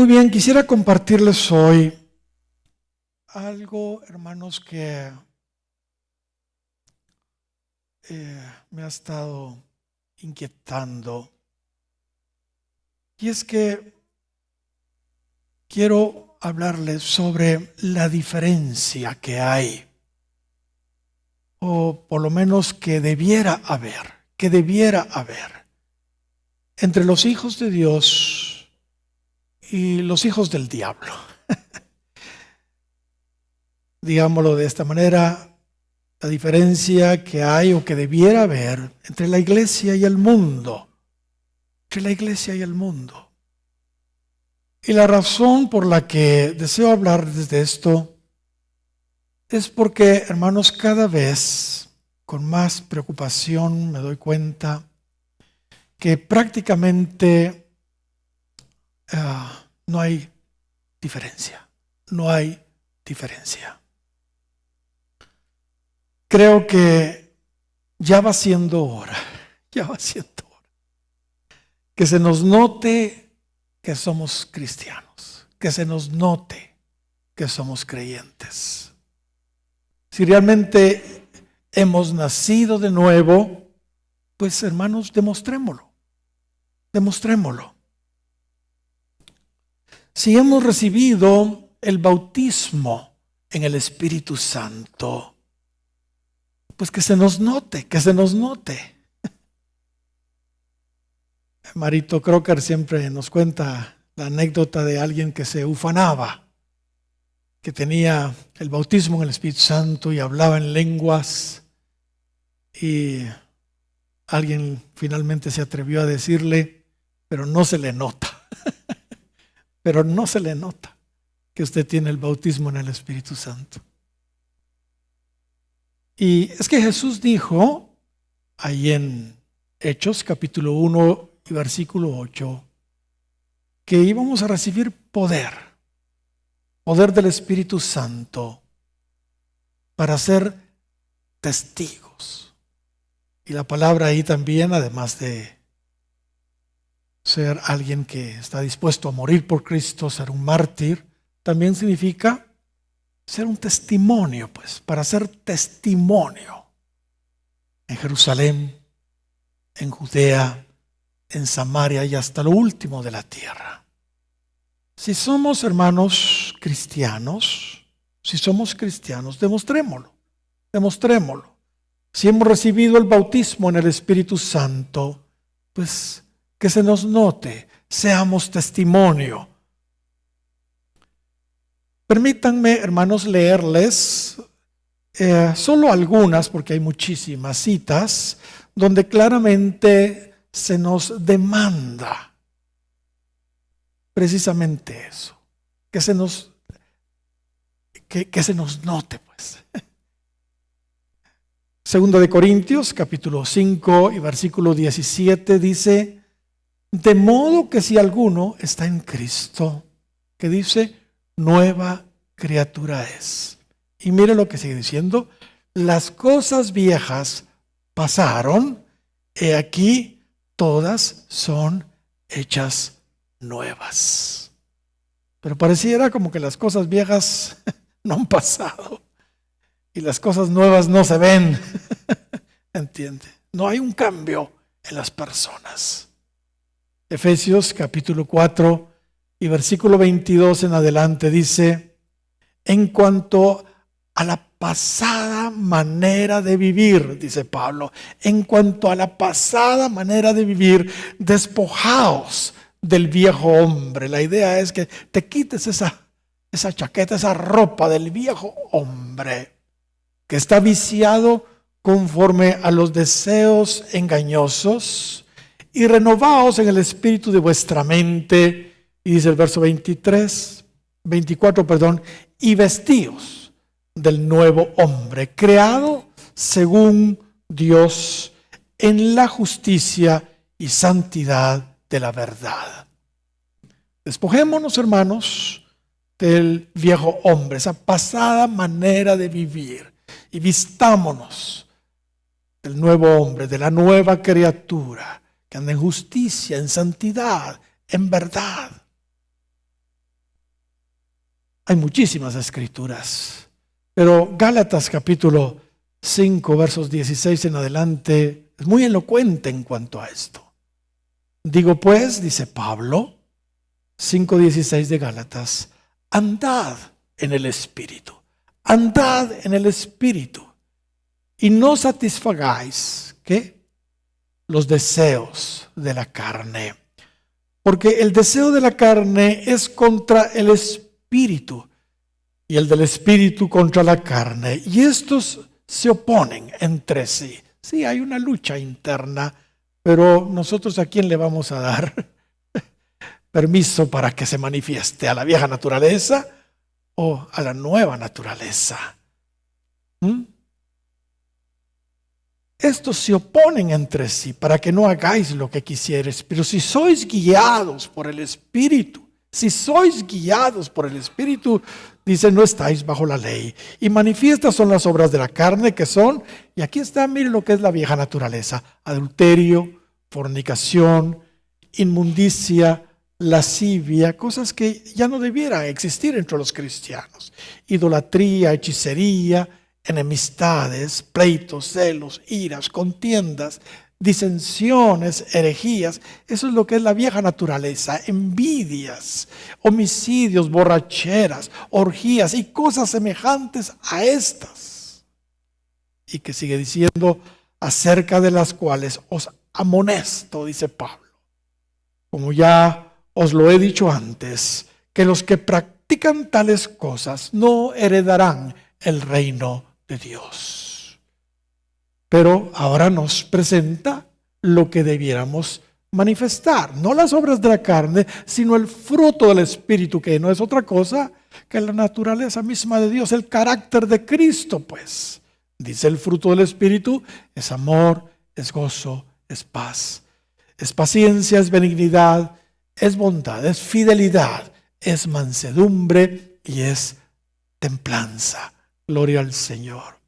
Muy bien, quisiera compartirles hoy algo, hermanos, que me ha estado inquietando. Y es que quiero hablarles sobre la diferencia que hay, o por lo menos que debiera haber, entre los hijos de Dios y los hijos del diablo. Digámoslo de esta manera, la diferencia que hay o que debiera haber entre la iglesia y el mundo. Entre la iglesia y el mundo. Y la razón por la que deseo hablar de esto es porque, hermanos, cada vez con más preocupación me doy cuenta que prácticamente no hay diferencia. No hay diferencia. Creo que ya va siendo hora, que se nos note que somos cristianos, que se nos note que somos creyentes. Si realmente hemos nacido de nuevo, pues hermanos, demostrémoslo. Si hemos recibido el bautismo en el Espíritu Santo, pues que se nos note. Marito Crocker siempre nos cuenta la anécdota de alguien que se ufanaba, que tenía el bautismo en el Espíritu Santo y hablaba en lenguas, y alguien finalmente se atrevió a decirle, pero no se le nota que usted tiene el bautismo en el Espíritu Santo. Y es que Jesús dijo ahí en Hechos capítulo 1 y versículo 8 que íbamos a recibir poder del Espíritu Santo para ser testigos. Y la palabra ahí también, además de ser alguien que está dispuesto a morir por Cristo, ser un mártir, también significa ser un testimonio, pues, para ser testimonio en Jerusalén, en Judea, en Samaria y hasta lo último de la tierra. Si somos hermanos cristianos, demostrémoslo. Si hemos recibido el bautismo en el Espíritu Santo, pues que se nos note, seamos testimonio. Permítanme, hermanos, leerles solo algunas, porque hay muchísimas citas, donde claramente se nos demanda precisamente eso, que se nos note, pues. Segunda de Corintios, capítulo 5 y versículo 17 dice, de modo que si alguno está en Cristo, que dice, nueva criatura es. Y mire lo que sigue diciendo, las cosas viejas pasaron, he aquí todas son hechas nuevas. Pero pareciera como que las cosas viejas no han pasado y las cosas nuevas no se ven. ¿Entiende? No hay un cambio en las personas. Efesios capítulo 4 y versículo 22 en adelante dice, en cuanto a la pasada manera de vivir, dice Pablo, en cuanto a la pasada manera de vivir, despojaos del viejo hombre. La idea es que te quites esa chaqueta, esa ropa del viejo hombre que está viciado conforme a los deseos engañosos, y renovaos en el espíritu de vuestra mente, y dice el verso 24, y vestíos del nuevo hombre, creado según Dios en la justicia y santidad de la verdad. Despojémonos, hermanos, del viejo hombre, esa pasada manera de vivir, y vistámonos del nuevo hombre, de la nueva criatura, que anda en justicia, en santidad, en verdad. Hay muchísimas escrituras, pero Gálatas capítulo 5, versos 16 en adelante, es muy elocuente en cuanto a esto. Digo pues, dice Pablo, 5:16 de Gálatas, andad en el Espíritu, andad en el Espíritu, y no satisfagáis, ¿qué? Los deseos de la carne. Porque el deseo de la carne es contra el Espíritu, y el del Espíritu contra la carne. Y estos se oponen entre sí. Sí, hay una lucha interna, pero nosotros ¿a quién le vamos a dar permiso para que se manifieste? ¿A la vieja naturaleza o a la nueva naturaleza? Estos se oponen entre sí para que no hagáis lo que quisieres. Pero si sois guiados por el Espíritu, si sois guiados por el Espíritu, dice, no estáis bajo la ley. Y manifiestas son las obras de la carne, que son, y aquí está, miren lo que es la vieja naturaleza: adulterio, fornicación, inmundicia, lascivia, cosas que ya no debieran existir entre los cristianos. Idolatría, hechicería, enemistades, pleitos, celos, iras, contiendas, disensiones, herejías. Eso es lo que es la vieja naturaleza: envidias, homicidios, borracheras, orgías y cosas semejantes a estas. Y que sigue diciendo, acerca de las cuales os amonesto, dice Pablo, como ya os lo he dicho antes, que los que practican tales cosas no heredarán el reino de Dios. Pero ahora nos presenta lo que debiéramos manifestar, no las obras de la carne, sino el fruto del Espíritu, que no es otra cosa que la naturaleza misma de Dios, el carácter de Cristo, pues. Dice, el fruto del Espíritu es amor, es gozo, es paz, es paciencia, es benignidad, es bondad, es fidelidad, es mansedumbre y es templanza. Gloria al Señor.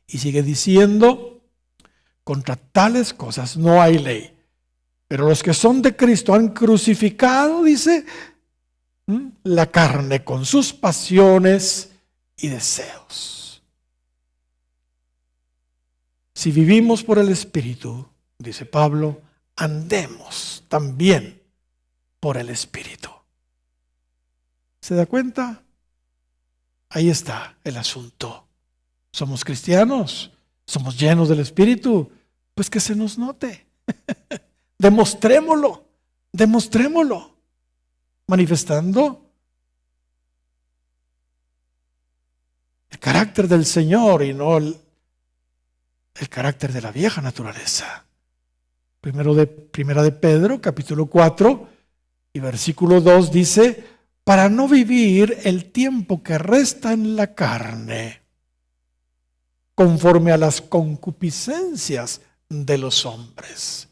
Y sigue diciendo, contra tales cosas no hay ley. Pero los que son de Cristo han crucificado, dice, la carne con sus pasiones y deseos. Si vivimos por el Espíritu, dice Pablo, andemos también por el Espíritu. ¿Se da cuenta? Ahí está el asunto. Somos cristianos, somos llenos del Espíritu, pues que se nos note. Demostrémoslo, manifestando el carácter del Señor y no el carácter de la vieja naturaleza. Primera de Pedro, capítulo 4 y versículo 2 dice, para no vivir el tiempo que resta en la carne, conforme a las concupiscencias de los hombres.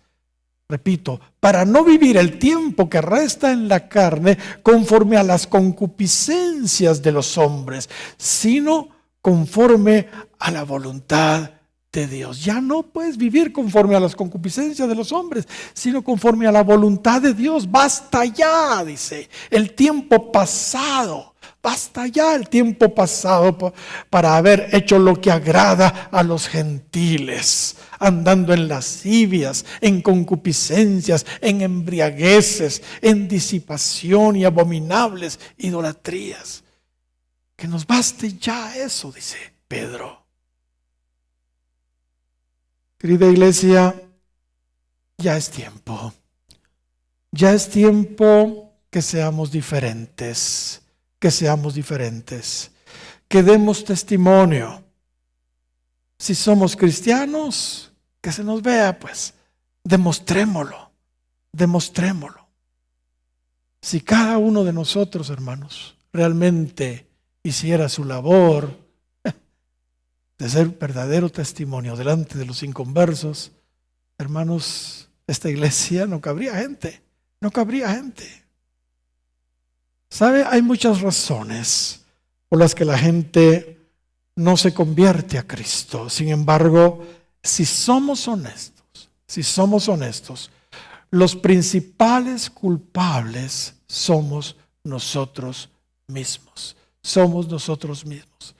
Repito, para no vivir el tiempo que resta en la carne conforme a las concupiscencias de los hombres, sino conforme a la voluntad de Dios. Ya no puedes vivir conforme a las concupiscencias de los hombres, sino conforme a la voluntad de Dios. Basta ya, dice, el tiempo pasado. Basta ya el tiempo pasado para haber hecho lo que agrada a los gentiles, andando en lascivias, en concupiscencias, en embriagueces, en disipación y abominables idolatrías. Que nos baste ya eso, dice Pedro. Querida iglesia, ya es tiempo. Ya es tiempo que seamos diferentes. Que seamos diferentes, que demos testimonio. Si somos cristianos, que se nos vea, pues, demostrémoslo. Si cada uno de nosotros, hermanos, realmente hiciera su labor de ser verdadero testimonio delante de los inconversos, hermanos, esta iglesia no cabría gente. ¿Sabe? Hay muchas razones por las que la gente no se convierte a Cristo. Sin embargo, si somos honestos, los principales culpables somos nosotros mismos. Somos nosotros mismos.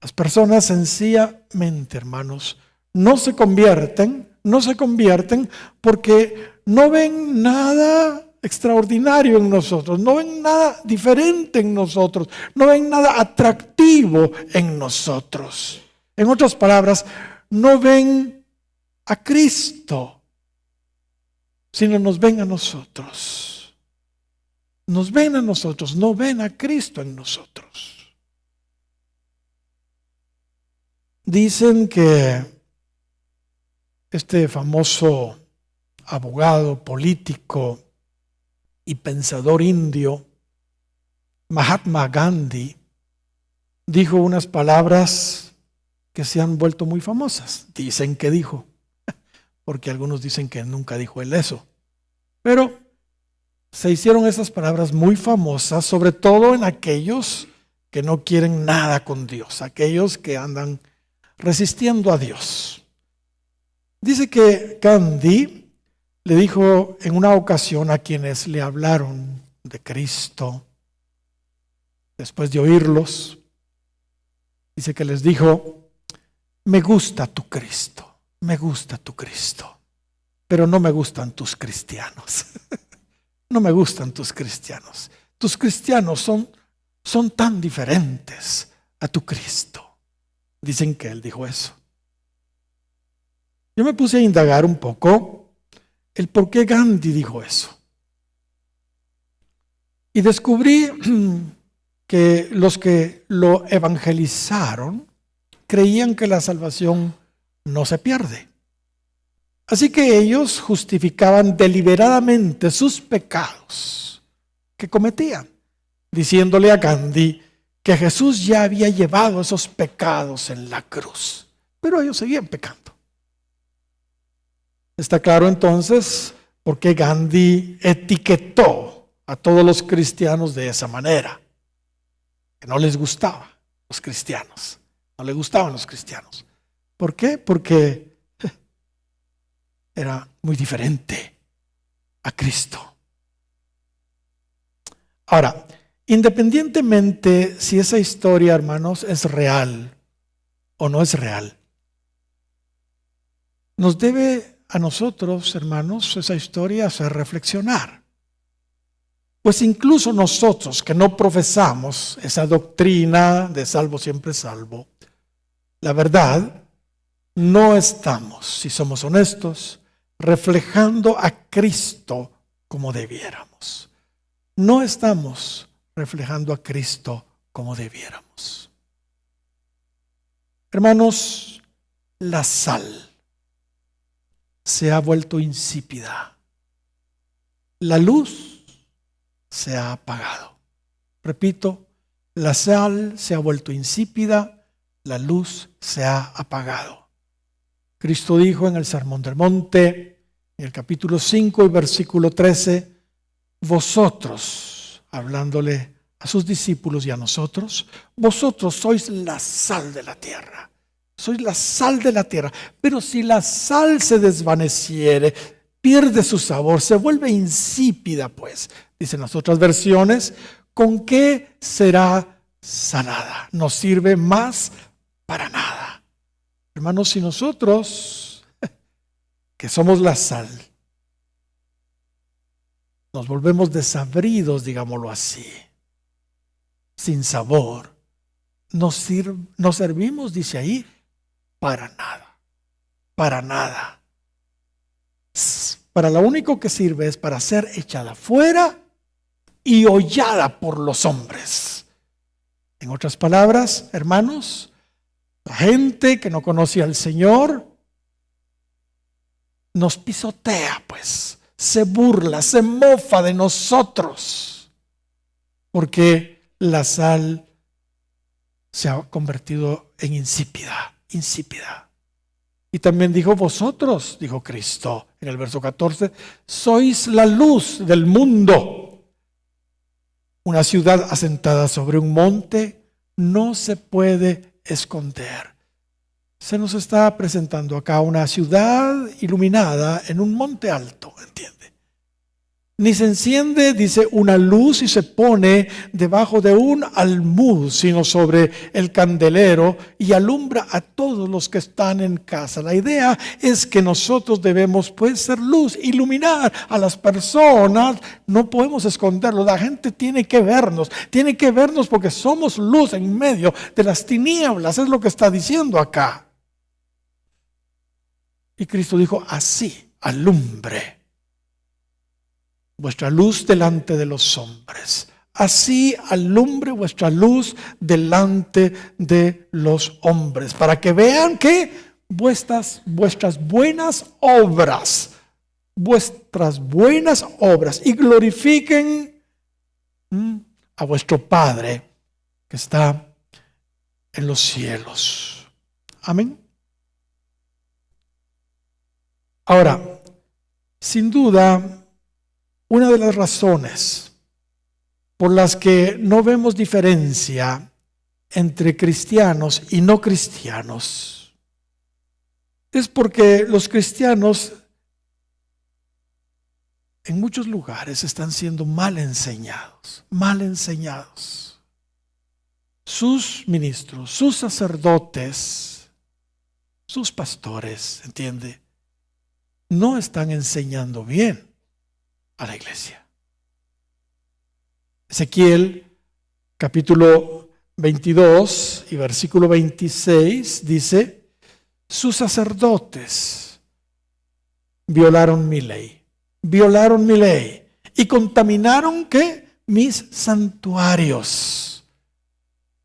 Las personas sencillamente, hermanos, no se convierten porque no ven nada extraordinario en nosotros, no ven nada diferente en nosotros, no ven nada atractivo en nosotros. En otras palabras, no ven a Cristo, sino nos ven a nosotros. Nos ven a nosotros, no ven a Cristo en nosotros. Dicen que este famoso abogado, político y pensador indio, Mahatma Gandhi, dijo unas palabras que se han vuelto muy famosas. Dicen que dijo, porque algunos dicen que nunca dijo él eso. Pero se hicieron esas palabras muy famosas, sobre todo en aquellos que no quieren nada con Dios, aquellos que andan resistiendo a Dios. Dice que Gandhi le dijo en una ocasión a quienes le hablaron de Cristo, después de oírlos, dice que les dijo: me gusta tu Cristo, pero no me gustan tus cristianos. No me gustan tus cristianos. Tus cristianos son tan diferentes a tu Cristo. Dicen que él dijo eso. Yo me puse a indagar un poco el por qué Gandhi dijo eso. Y descubrí que los que lo evangelizaron creían que la salvación no se pierde. Así que ellos justificaban deliberadamente sus pecados que cometían, diciéndole a Gandhi que Jesús ya había llevado esos pecados en la cruz. Pero ellos seguían pecando. Está claro entonces por qué Gandhi etiquetó a todos los cristianos de esa manera. Que no les gustaban los cristianos. No les gustaban los cristianos. ¿Por qué? Porque era muy diferente a Cristo. Ahora, independientemente si esa historia, hermanos, es real o no es real, nos debe a nosotros, hermanos, esa historia hacer reflexionar. Pues incluso nosotros que no profesamos esa doctrina de salvo siempre salvo, la verdad, no estamos, si somos honestos, reflejando a Cristo como debiéramos. No estamos reflejando a Cristo como debiéramos. Hermanos, la sal se ha vuelto insípida. La luz se ha apagado. Repito, la sal se ha vuelto insípida, la luz se ha apagado. Cristo dijo en el Sermón del Monte, en el capítulo 5 y versículo 13, vosotros, hablándole a sus discípulos y a nosotros, vosotros sois la sal de la tierra. Sois la sal de la tierra. Pero si la sal se desvaneciere, pierde su sabor, se vuelve insípida, pues, dicen las otras versiones, ¿con qué será salada? No sirve más para nada. Hermanos, si nosotros, que somos la sal, nos volvemos desabridos, digámoslo así, sin sabor, no servimos, dice ahí, para nada, para nada. Para lo único que sirve es para ser echada fuera y hollada por los hombres. En otras palabras, hermanos, la gente que no conoce al Señor nos pisotea, pues, se burla, se mofa de nosotros, porque la sal se ha convertido en insípida. Y también dijo vosotros, dijo Cristo en el verso 14, sois la luz del mundo. Una ciudad asentada sobre un monte no se puede esconder. Se nos está presentando acá una ciudad iluminada en un monte alto, ¿entiende? Ni se enciende, dice, una luz y se pone debajo de un almud, sino sobre el candelero y alumbra a todos los que están en casa. La idea es que nosotros debemos, pues, ser luz, iluminar a las personas. No podemos esconderlo. La gente tiene que vernos porque somos luz en medio de las tinieblas. Es lo que está diciendo acá. Y Cristo dijo, así alumbre vuestra luz delante de los hombres. Así alumbre vuestra luz delante de los hombres, para que vean que vuestras buenas obras, y glorifiquen a vuestro Padre que está en los cielos. Amén. Ahora, sin duda, una de las razones por las que no vemos diferencia entre cristianos y no cristianos es porque los cristianos en muchos lugares están siendo mal enseñados. Sus ministros, sus sacerdotes, sus pastores, ¿entiende? No están enseñando bien a la iglesia. Ezequiel capítulo 22 y versículo 26 dice: sus sacerdotes violaron mi ley y contaminaron ¿qué? Mis santuarios.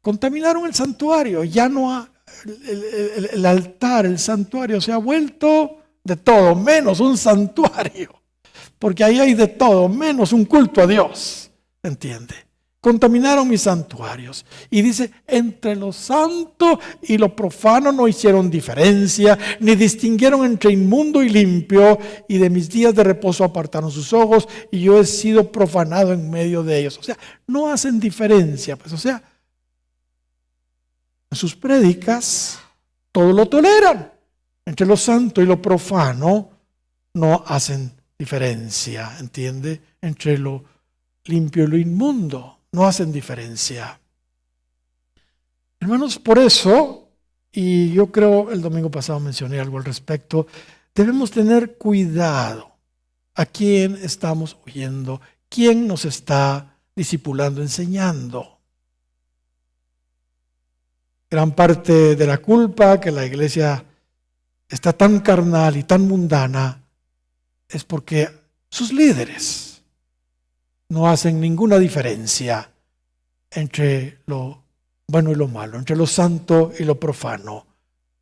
Contaminaron el santuario. Ya no el altar, el santuario se ha vuelto de todo menos un santuario. Porque ahí hay de todo, menos un culto a Dios, ¿entiende? Contaminaron mis santuarios. Y dice, entre lo santo y lo profano no hicieron diferencia, ni distinguieron entre inmundo y limpio, y de mis días de reposo apartaron sus ojos, y yo he sido profanado en medio de ellos. O sea, no hacen diferencia, pues, o sea, en sus prédicas todo lo toleran. Entre lo santo y lo profano no hacen diferencia, ¿entiende? Entre lo limpio y lo inmundo, no hacen diferencia. Hermanos, por eso, y yo creo el domingo pasado mencioné algo al respecto, debemos tener cuidado a quién estamos oyendo, quién nos está discipulando, enseñando. Gran parte de la culpa que la iglesia está tan carnal y tan mundana es porque sus líderes no hacen ninguna diferencia entre lo bueno y lo malo, entre lo santo y lo profano,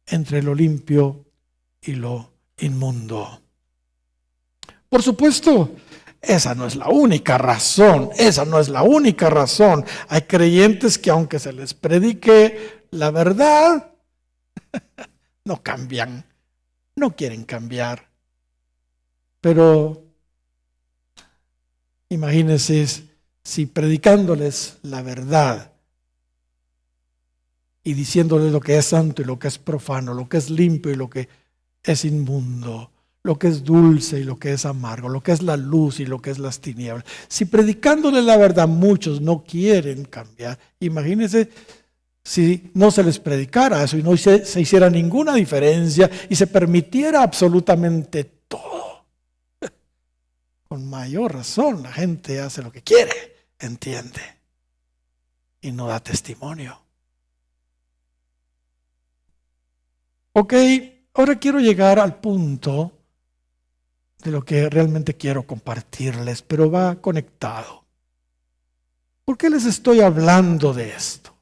entre lo limpio y lo inmundo. Por supuesto, esa no es la única razón, Hay creyentes que aunque se les predique la verdad, no cambian, no quieren cambiar. Pero imagínense si predicándoles la verdad y diciéndoles lo que es santo y lo que es profano, lo que es limpio y lo que es inmundo, lo que es dulce y lo que es amargo, lo que es la luz y lo que es las tinieblas. Si predicándoles la verdad muchos no quieren cambiar, imagínense si no se les predicara eso y no se hiciera ninguna diferencia y se permitiera absolutamente todo. Con mayor razón la gente hace lo que quiere, ¿entiende? Y no da testimonio. Ok, ahora quiero llegar al punto de lo que realmente quiero compartirles, pero va conectado. ¿Por qué les estoy hablando de esto?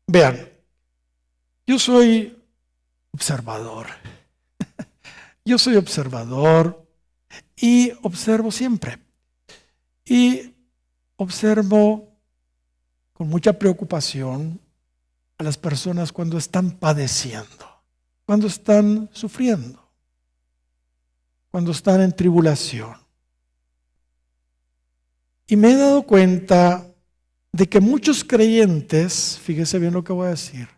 Vean, yo soy observador. Y observo siempre. Y observo con mucha preocupación a las personas cuando están padeciendo, cuando están sufriendo, cuando están en tribulación. Y me he dado cuenta de que muchos creyentes, fíjese bien lo que voy a decir,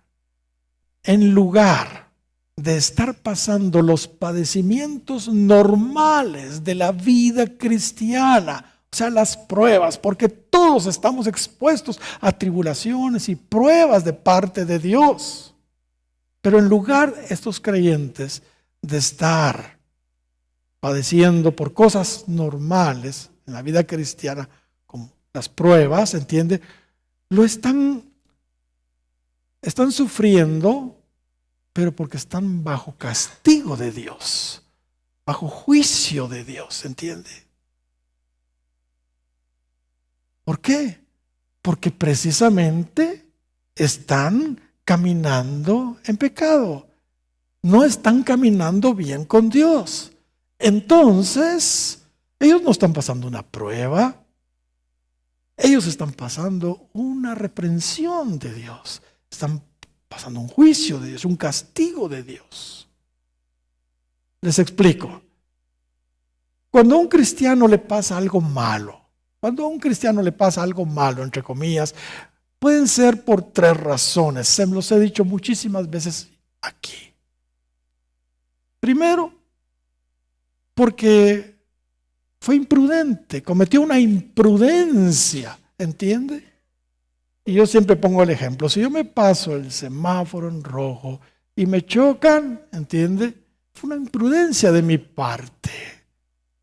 en lugar de estar pasando los padecimientos normales de la vida cristiana, o sea, las pruebas, porque todos estamos expuestos a tribulaciones y pruebas de parte de Dios. Pero en lugar, estos creyentes, de estar padeciendo por cosas normales en la vida cristiana, como las pruebas, ¿entiende? Lo están sufriendo, pero porque están bajo castigo de Dios, bajo juicio de Dios, ¿entiende? ¿Por qué? Porque precisamente están caminando en pecado, no están caminando bien con Dios. Entonces, ellos no están pasando una prueba, ellos están pasando una reprensión de Dios, están pasando un juicio de Dios, un castigo de Dios. Les explico. Cuando a un cristiano le pasa algo malo, entre comillas, pueden ser por 3 razones. Se me los he dicho muchísimas veces aquí. Primero, porque fue imprudente, cometió una imprudencia, ¿entiende? Y yo siempre pongo el ejemplo. Si yo me paso el semáforo en rojo y me chocan, ¿entiende? Fue una imprudencia de mi parte.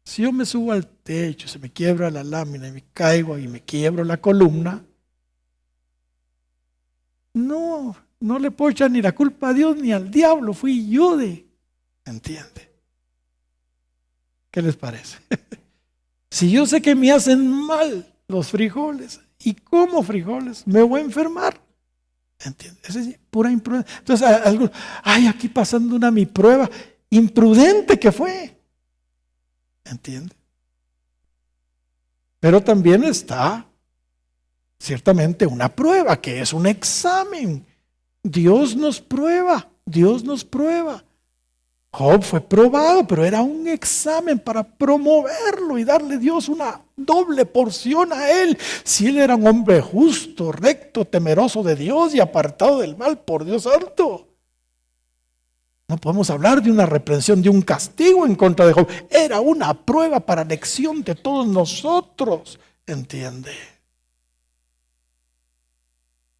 Si yo me subo al techo, se me quiebra la lámina y me caigo y me quiebro la columna, no le puedo echar ni la culpa a Dios ni al diablo, fui yo ¿entiende? ¿Qué les parece? Si yo sé que me hacen mal los frijoles y como frijoles, me voy a enfermar. ¿Entiende? Esa es pura imprudencia. Entonces, algunos, aquí pasando mi prueba, imprudente que fue. ¿Entiende? Pero también está ciertamente una prueba, que es un examen. Dios nos prueba. Job fue probado, pero era un examen para promoverlo y darle a Dios una doble porción a él. Si él era un hombre justo, recto, temeroso de Dios y apartado del mal, por Dios santo. No podemos hablar de una reprensión, de un castigo en contra de Job. Era una prueba para lección de todos nosotros, ¿entiende?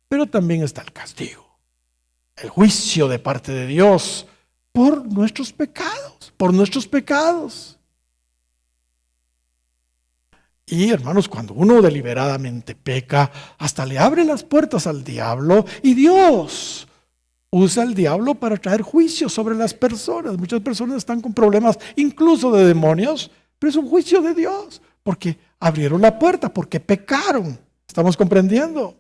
Pero también está el castigo, el juicio de parte de Dios por nuestros pecados. Y hermanos, cuando uno deliberadamente peca, hasta le abre las puertas al diablo, y Dios usa al diablo para traer juicio sobre las personas. Muchas personas están con problemas incluso de demonios, pero es un juicio de Dios, porque abrieron la puerta, porque pecaron. ¿Estamos comprendiendo?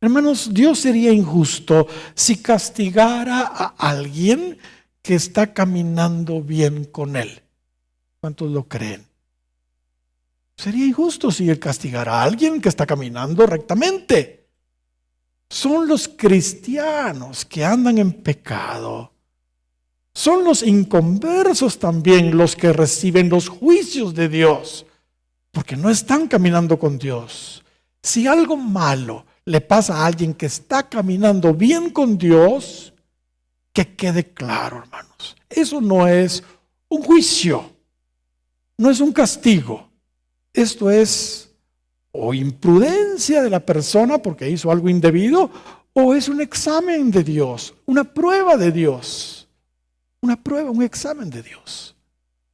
Hermanos, Dios sería injusto si castigara a alguien que está caminando bien con Él. ¿Cuántos lo creen? Sería injusto si Él castigara a alguien que está caminando rectamente. Son los cristianos que andan en pecado. Son los inconversos también los que reciben los juicios de Dios, porque no están caminando con Dios. Si algo malo le pasa a alguien que está caminando bien con Dios, que quede claro, hermanos, eso no es un juicio, no es un castigo. Esto es o imprudencia de la persona porque hizo algo indebido, o es un examen de Dios, una prueba de Dios, un examen de Dios,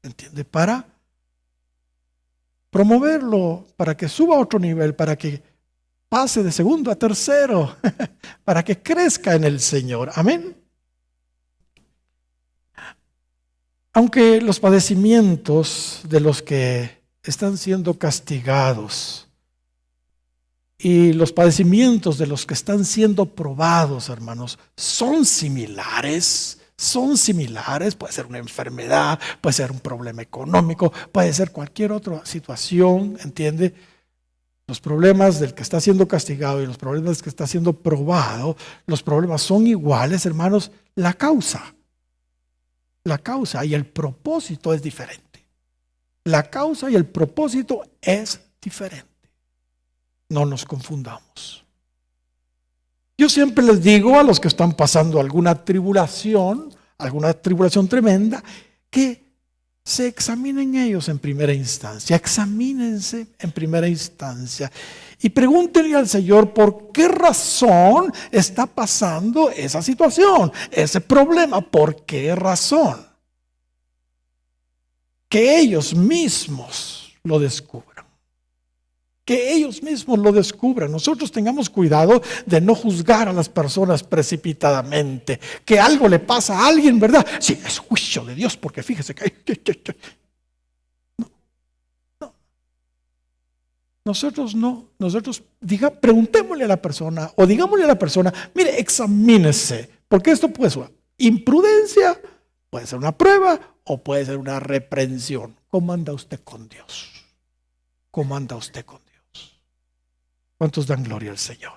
¿entiende? Para promoverlo, para que suba a otro nivel, para que pase de segundo a tercero, para que crezca en el Señor. Amén. Aunque los padecimientos de los que están siendo castigados y los padecimientos de los que están siendo probados, hermanos, son similares, puede ser una enfermedad, puede ser un problema económico, puede ser cualquier otra situación, ¿entiende? Los problemas del que está siendo castigado y los problemas del que está siendo probado, los problemas son iguales, hermanos. La causa y el propósito es diferente. La causa y el propósito es diferente. No nos confundamos. Yo siempre les digo a los que están pasando alguna tribulación tremenda, que se examinen ellos en primera instancia, examínense en primera instancia y pregúntenle al Señor por qué razón está pasando esa situación, ese problema, por qué razón. Que ellos mismos lo descubran. Que ellos mismos lo descubran. Nosotros tengamos cuidado de no juzgar a las personas precipitadamente. Que algo le pasa a alguien, ¿verdad? Sí, es juicio de Dios, porque fíjese que... No. Nosotros no. Preguntémosle a la persona, o digámosle a la persona, mire, examínese, porque esto puede ser imprudencia, puede ser una prueba, o puede ser una reprensión. ¿Cómo anda usted con Dios? ¿Cómo anda usted con Dios? ¿Cuántos dan gloria al Señor?